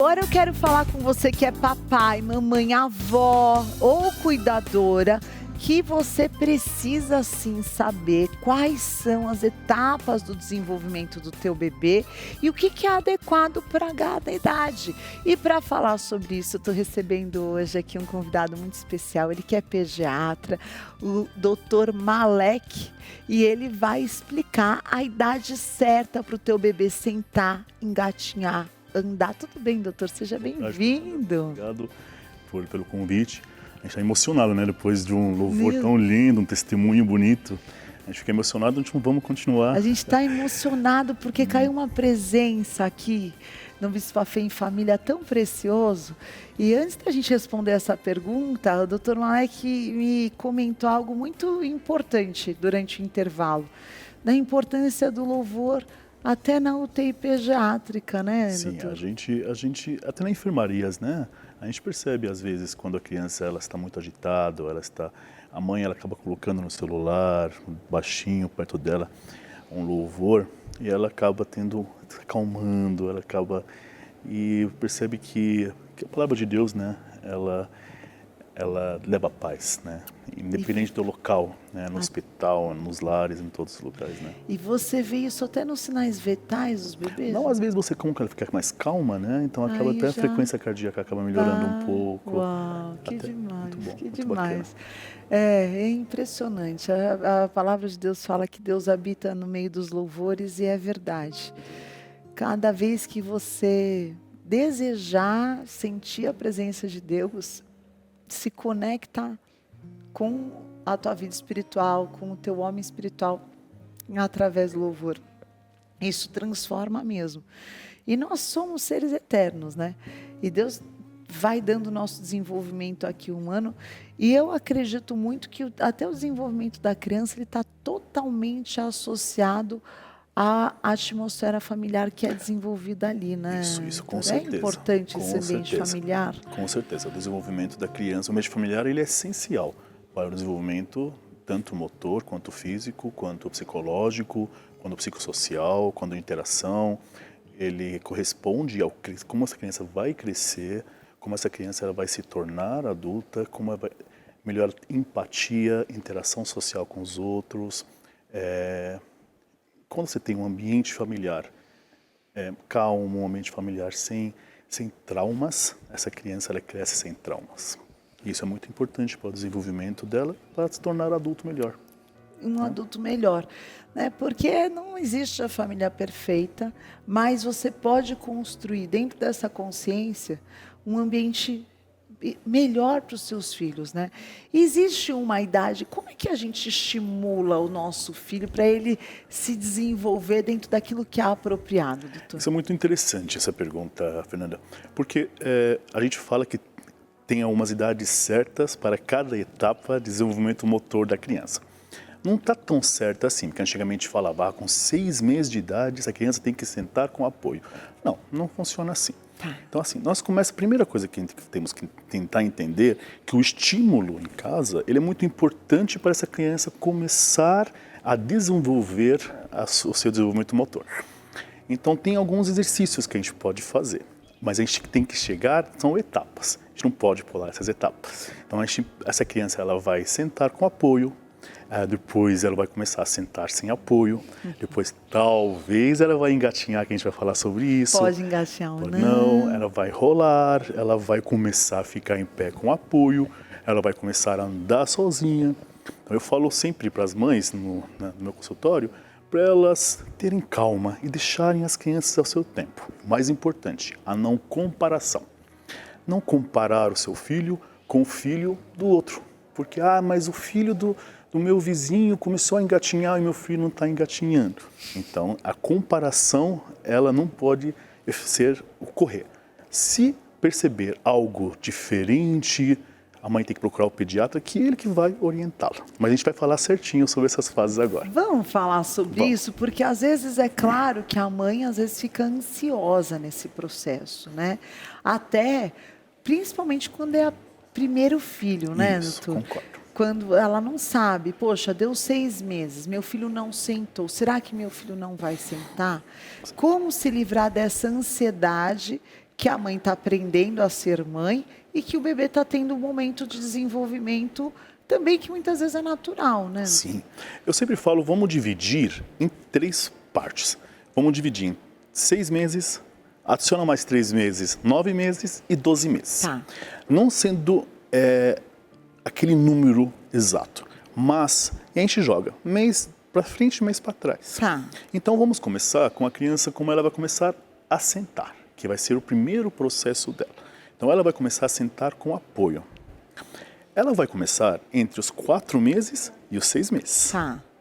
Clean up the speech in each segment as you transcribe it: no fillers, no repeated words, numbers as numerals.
Agora eu quero falar com você que é papai, mamãe, avó ou cuidadora, que você precisa sim saber quais são as etapas do desenvolvimento do teu bebê e o que é adequado para cada idade. E para falar sobre isso, eu estou recebendo hoje aqui um convidado muito especial, ele que é pediatra, o Dr. Malek, e ele vai explicar a idade certa para o teu bebê sentar, engatinhar, andar. Tudo bem, doutor? Seja bem-vindo. Obrigado pelo convite. A gente está emocionado, né? Depois de um louvor tão lindo, um testemunho bonito. A gente fica emocionado, então vamos continuar. A gente está emocionado porque caiu uma presença aqui no Bispo Fé em Família tão precioso. E antes da gente responder essa pergunta, o Dr. Malek me comentou algo muito importante durante o intervalo, da importância do louvor até na UTI pediátrica, né, Sim, doutor? a gente, até na enfermarias, né? A gente percebe às vezes quando a criança ela está muito agitada, a mãe ela acaba colocando no celular, baixinho perto dela, um louvor, e ela acaba acalmando, e percebe que a palavra de Deus, né? Ela leva paz, né? Independente do local, né? No hospital, nos lares, em todos os lugares, né? E você vê isso até nos sinais vitais dos bebês? Não, às vezes como ela fica mais calma, né? Então acaba até a frequência cardíaca acaba melhorando um pouco. Uau, que Até, demais, muito bom, que muito demais. É impressionante. A palavra de Deus fala que Deus habita no meio dos louvores e é verdade. Cada vez que você desejar sentir a presença de Deus, se conecta com a tua vida espiritual, com o teu homem espiritual, através do louvor. Isso transforma mesmo. E nós somos seres eternos, né? E Deus vai dando o nosso desenvolvimento aqui humano. E eu acredito muito que até o desenvolvimento da criança ele está totalmente associado à atmosfera familiar que é desenvolvida ali, né? Isso, com Então, certeza. É importante com esse ambiente certeza. familiar. Com certeza, o desenvolvimento da criança, o ambiente familiar, ele é essencial para o desenvolvimento tanto motor, quanto físico, quanto psicológico, quanto psicossocial, quanto interação. Ele corresponde ao como essa criança vai crescer, como essa criança ela vai se tornar adulta, como ela vai melhorar empatia, interação social com os outros. Quando você tem um ambiente familiar calmo, um ambiente familiar sem traumas, essa criança ela cresce sem traumas. Isso é muito importante para o desenvolvimento dela, para se tornar adulto melhor. Um adulto melhor, né? Porque não existe a família perfeita, mas você pode construir dentro dessa consciência um ambiente melhor para os seus filhos, né? Existe uma idade, como é que a gente estimula o nosso filho para ele se desenvolver dentro daquilo que é apropriado, doutor? Isso é muito interessante, essa pergunta, Fernanda, porque a gente fala que tem algumas idades certas para cada etapa de desenvolvimento motor da criança. Não está tão certo assim, porque antigamente falava, com 6 meses de idade, essa criança tem que sentar com apoio. Não funciona assim. Então, assim, a primeira coisa que temos que tentar entender que o estímulo em casa, ele é muito importante para essa criança começar a desenvolver o seu desenvolvimento motor. Então, tem alguns exercícios que a gente pode fazer, mas a gente tem que chegar, são etapas. A gente não pode pular essas etapas. Então, essa criança ela vai sentar com apoio, depois ela vai começar a sentar sem apoio, depois talvez ela vai engatinhar, que a gente vai falar sobre isso. Pode engatinhar ou não. Ela vai rolar, ela vai começar a ficar em pé com apoio, ela vai começar a andar sozinha. Então eu falo sempre para as mães no meu consultório, para elas terem calma e deixarem as crianças ao seu tempo. O mais importante, a não comparação. Não comparar o seu filho com o filho do outro. Porque, mas o filho do meu vizinho começou a engatinhar e meu filho não está engatinhando. Então, a comparação, ela não pode ocorrer. Se perceber algo diferente, a mãe tem que procurar o pediatra, que é ele que vai orientá-la. Mas a gente vai falar certinho sobre essas fases agora. Vamos falar sobre isso, porque às vezes é claro que a mãe às vezes fica ansiosa nesse processo, né? Até, principalmente quando é o primeiro filho, né, Isso, doutor? concordo. Quando ela não sabe, poxa, deu 6 meses, meu filho não sentou, será que meu filho não vai sentar? Como se livrar dessa ansiedade que a mãe está aprendendo a ser mãe e que o bebê está tendo um momento de desenvolvimento também que muitas vezes é natural, né? Sim. Eu sempre falo, vamos dividir em 3 partes. Vamos dividir em 6 meses, adiciona mais 3 meses, 9 meses e 12 meses. Tá. Não sendo aquele número exato, mas a gente joga mês para frente, mês para trás. Tá. Então vamos começar com a criança como ela vai começar a sentar, que vai ser o primeiro processo dela. Então ela vai começar a sentar com apoio. Ela vai começar entre os 4 meses e os 6 meses.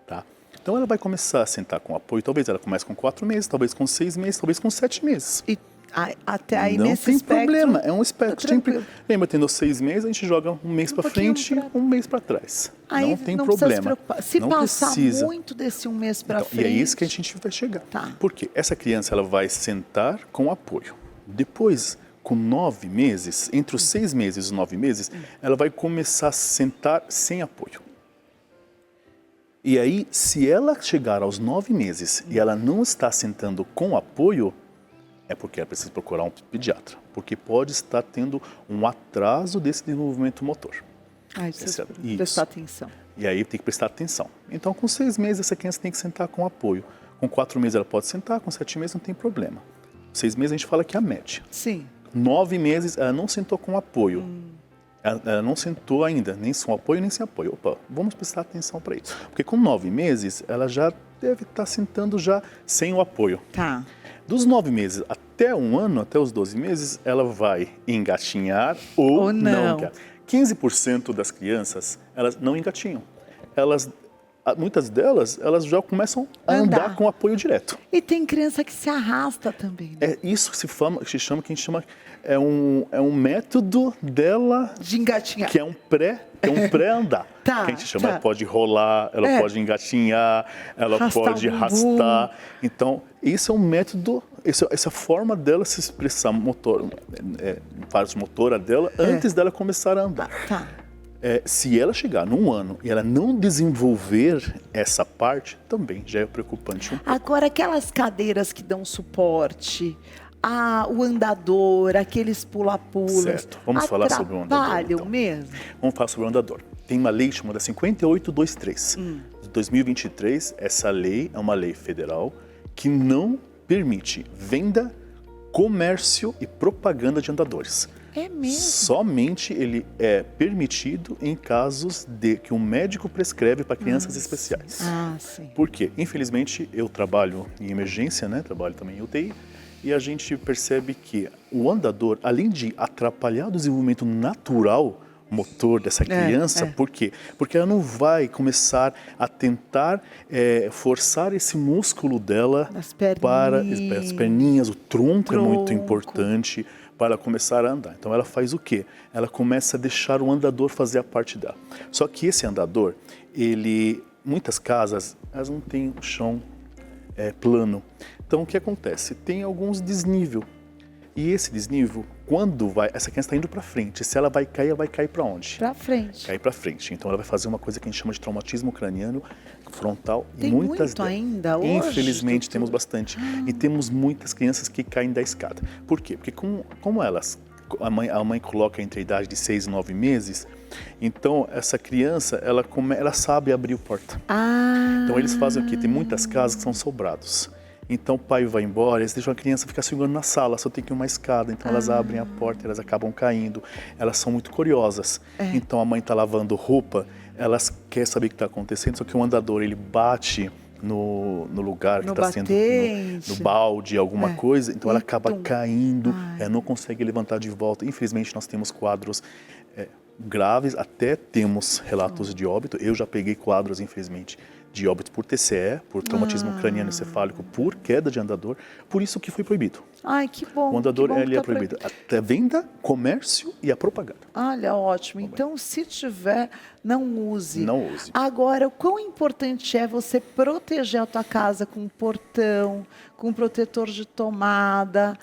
Tá? Então ela vai começar a sentar com apoio. Talvez ela comece com 4 meses, talvez com 6 meses, talvez com 7 meses. E até aí não nesse tem espectro, problema, é um espectro. tá Sempre, tranquilo. lembra, tendo 6 meses, a gente joga um mês para pouquinho frente, pra- um mês para trás. Aí não tem não precisa se problema. preocupar. Se não passar precisa. muito desse um mês para Então, frente... e é isso que a gente vai chegar. Tá. Porque essa criança ela vai sentar com apoio. Depois, com 9 meses, entre os 6 meses e os 9 meses, ela vai começar a sentar sem apoio. E aí, se ela chegar aos 9 meses e ela não está sentando com apoio, é porque ela precisa procurar um pediatra. Porque pode estar tendo um atraso desse desenvolvimento motor. Ai, precisa Isso. prestar atenção. E aí tem que prestar atenção. Então, com 6 meses, essa criança tem que sentar com apoio. Com 4 meses ela pode sentar, com 7 meses não tem problema. 6 meses a gente fala que é a média. Sim. 9 meses ela não sentou com apoio. Ela não sentou ainda, nem com apoio, nem sem apoio. Opa, vamos prestar atenção para isso. Porque com 9 meses, ela já deve estar sentando já sem o apoio. Tá. Dos 9 meses até 1 ano, até os 12 meses, ela vai engatinhar ou não. não. 15% das crianças, elas não engatinham. Muitas delas, elas já começam a andar com apoio direto. E tem criança que se arrasta também, né? É isso que que a gente chama é um método dela De engatinhar. que é um pré-andar. Tá, que a gente chama, tá. ela pode rolar, ela pode engatinhar, ela Arrastar pode o bumbum. arrastar. Então, esse é um método, essa forma dela se expressar parte motora dela antes dela começar a andar. Tá. Se ela chegar num ano e ela não desenvolver essa parte, também já é preocupante um pouco. Agora, aquelas cadeiras que dão suporte, o andador, aqueles pula-pulas... Certo. Vamos falar sobre o andador, atrapalham então. mesmo? Vamos falar sobre o andador. Tem uma lei chamada 5823. De 2023, essa lei é uma lei federal que não permite venda, comércio e propaganda de andadores. É mesmo? Somente ele é permitido em casos de que um médico prescreve para crianças especiais. Sim. Por quê? Infelizmente, eu trabalho em emergência, né? Trabalho também em UTI, e a gente percebe que o andador, além de atrapalhar o desenvolvimento natural motor dessa criança, por quê? Porque ela não vai começar a tentar forçar esse músculo dela para as perninhas, o tronco é muito importante para ela começar a andar. Então ela faz o quê? Ela começa a deixar o andador fazer a parte dela. Só que esse andador, muitas casas, elas não têm o chão plano. Então o que acontece? Tem alguns desnível. E esse desnível, quando essa criança está indo para frente, se ela vai cair, ela vai cair para onde? Para frente. Cair para frente. Então ela vai fazer uma coisa que a gente chama de traumatismo craniano frontal. Tem muitas muito ainda hoje? Infelizmente temos bastante. E temos muitas crianças que caem da escada. Por quê? Porque como a mãe coloca entre a idade de 6 e 9 meses, então essa criança, ela sabe abrir a porta. Então eles fazem o quê? Tem muitas casas que são sobrados. Então o pai vai embora, eles deixam a criança ficar segurando na sala, só tem que ir uma escada. Então elas abrem a porta, elas acabam caindo. Elas são muito curiosas. Então a mãe está lavando roupa, elas querem saber o que está acontecendo, só que o andador ele bate no lugar que está sendo no balde, alguma coisa, então ela acaba caindo, não consegue levantar de volta. Infelizmente nós temos quadros graves, até temos relatos de óbito. Eu já peguei quadros, infelizmente, de óbito por TCE, por traumatismo craniano encefálico, por queda de andador, por isso que foi proibido. Ai, que bom. O andador que é proibido. Até venda, comércio e a propaganda. Olha, ótimo. Então, se tiver, não use. Não use. Agora, o quão importante é você proteger a tua casa com um portão, com um protetor de tomada,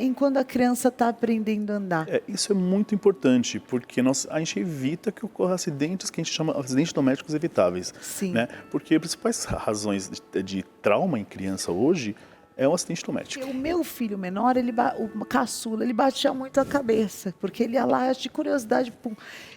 enquanto a criança está aprendendo a andar? Isso é muito importante, porque a gente evita que ocorra acidentes que a gente chama acidentes domésticos evitáveis. Sim. Né? Porque as principais razões de trauma em criança hoje é um acidente doméstico. O meu filho menor, o caçula, ele batia muito a cabeça, porque ele ia lá de curiosidade, pum.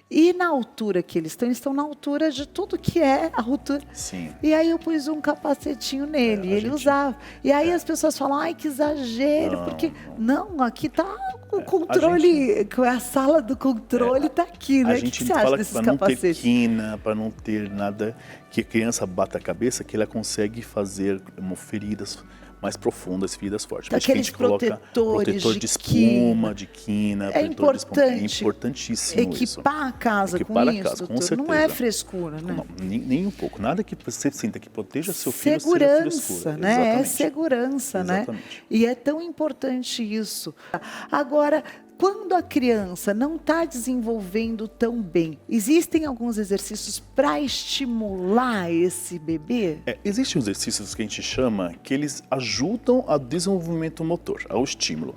E na altura que eles estão na altura de tudo que é a altura. Sim. E aí eu pus um capacetinho nele, ele usava. E aí as pessoas falam, ai, que exagero, porque... Não, aqui tá o controle, a sala do controle tá aqui, né? A O gente que você acha fala que desses para não ter capacetes? quina, para não ter nada que a criança bata a cabeça, que ela consegue fazer feridas mais profundas, feridas fortes. Por isso que a gente coloca protetor de espuma, de quina, É é importantíssimo equipar a casa com isso, com doutor. certeza. Não é frescura, né? Não, nem um pouco. Nada que você sinta que proteja seu filho seja Segurança, frescura. né? Exatamente. É segurança, né? E é tão importante isso. Agora, quando a criança não está desenvolvendo tão bem, existem alguns exercícios para estimular esse bebê? Existem exercícios que a gente chama que eles ajudam ao desenvolvimento motor, ao estímulo.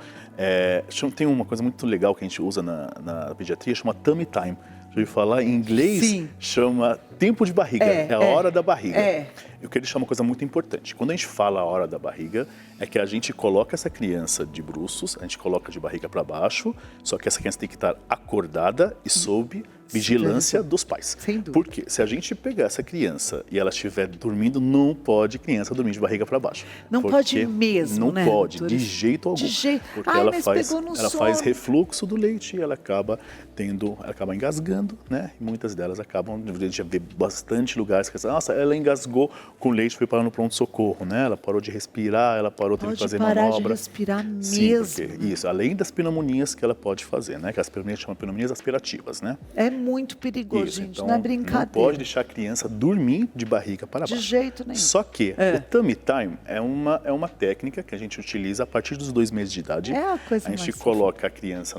Tem uma coisa muito legal que a gente usa na pediatria, chama tummy time. Já ouviu falar? Em inglês, Sim. chama tempo de barriga, a hora da barriga. E o que ele chama uma coisa muito importante. Quando a gente fala a hora da barriga, é que a gente coloca essa criança de bruços, a gente coloca de barriga para baixo, só que essa criança tem que estar acordada e sob vigilância dos pais. Sem dúvida. Porque se a gente pegar essa criança e ela estiver dormindo, não pode criança dormir de barriga para baixo. Não pode mesmo, não né? Não pode, doutor? de jeito algum. De jeito. Porque Ai, ela mas faz, pegou no ela sono. faz refluxo do leite e ela acaba engasgando, né? E muitas delas acabam, a gente já vê bastante lugares que nossa, ela engasgou com leite, foi parar no pronto-socorro, né? Ela parou de respirar, ela parou, teve que fazer manobra. Pode parar de respirar mesmo. Sim, porque, isso, além das pneumonias que ela pode fazer, né? Que as pneumonias chamam pneumonias aspirativas, né? É muito perigoso, Isso, gente, então, não é brincadeira. Não pode deixar a criança dormir de barriga para baixo. De jeito nenhum. Só que o tummy time é uma técnica que a gente utiliza a partir dos 2 meses de idade. É a coisa A gente mais coloca a criança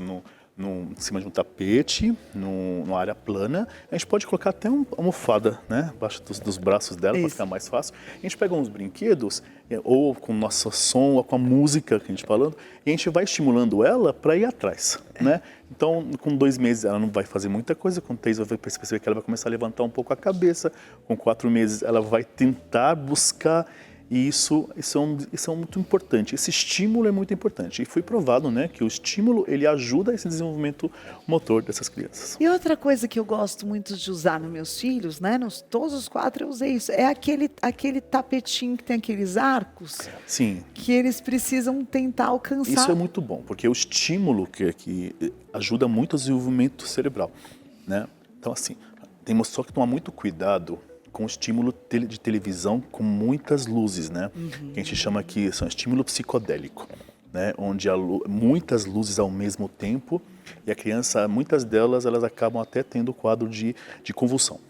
em cima de um tapete, numa área plana. A gente pode colocar até uma almofada, né, abaixo dos braços dela para ficar mais fácil. A gente pega uns brinquedos, ou com o nosso som, ou com a música que a gente falando, e a gente vai estimulando ela para ir atrás, né? Então, com 2 meses ela não vai fazer muita coisa, com 3 vai perceber que ela vai começar a levantar um pouco a cabeça, com 4 meses ela vai tentar buscar. E isso é muito importante. Esse estímulo é muito importante. E foi provado, né, que o estímulo ele ajuda esse desenvolvimento motor dessas crianças. E outra coisa que eu gosto muito de usar nos meus filhos, né, todos os 4 eu usei isso, é aquele tapetinho que tem aqueles arcos. Sim. Que eles precisam tentar alcançar. Isso é muito bom, porque o estímulo que ajuda muito o desenvolvimento cerebral, né? Então, assim, temos só que tomar muito cuidado com estímulo de televisão com muitas luzes, né? Que a gente chama que são estímulo psicodélico, né? Onde muitas luzes ao mesmo tempo e a criança, muitas delas, elas acabam até tendo quadro de convulsão.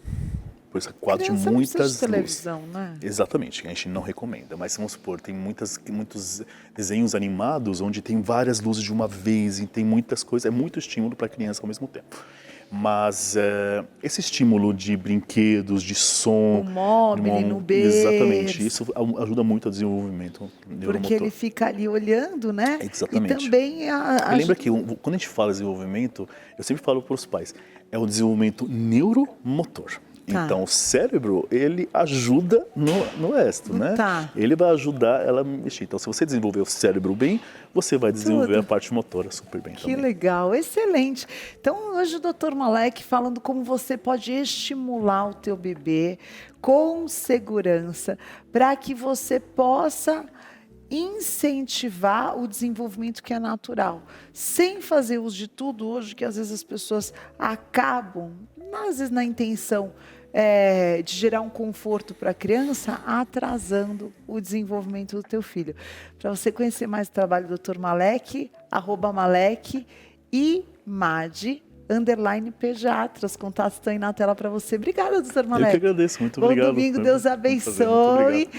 Por isso, quadro de muitas de televisão, luzes. Né? Exatamente, que a gente não recomenda. Mas vamos supor, tem muitos desenhos animados onde tem várias luzes de uma vez e tem muitas coisas, é muito estímulo para a criança ao mesmo tempo. Mas esse estímulo de brinquedos, de som... O móvel, no berço. Exatamente, isso ajuda muito ao desenvolvimento neuromotor. Porque ele fica ali olhando, né? Exatamente. E também... Lembra que quando a gente fala desenvolvimento, eu sempre falo para os pais, é o desenvolvimento neuromotor. Tá. Então, o cérebro, ele ajuda no resto, né? Tá. Ele vai ajudar ela a mexer. Então, se você desenvolver o cérebro bem, você vai desenvolver a parte motora super bem também. Que legal, excelente. Então, hoje o Dr. Malek falando como você pode estimular o teu bebê com segurança para que você possa incentivar o desenvolvimento que é natural, sem fazer uso de tudo hoje, que às vezes as pessoas acabam, às vezes na intenção de gerar um conforto para a criança, atrasando o desenvolvimento do teu filho. Para você conhecer mais o trabalho do Dr. Malek, @Malek e _pediatra. Os contatos estão aí na tela para você. Obrigada, Dr. Malek. Eu que agradeço, muito Bom obrigado. domingo, Deus abençoe.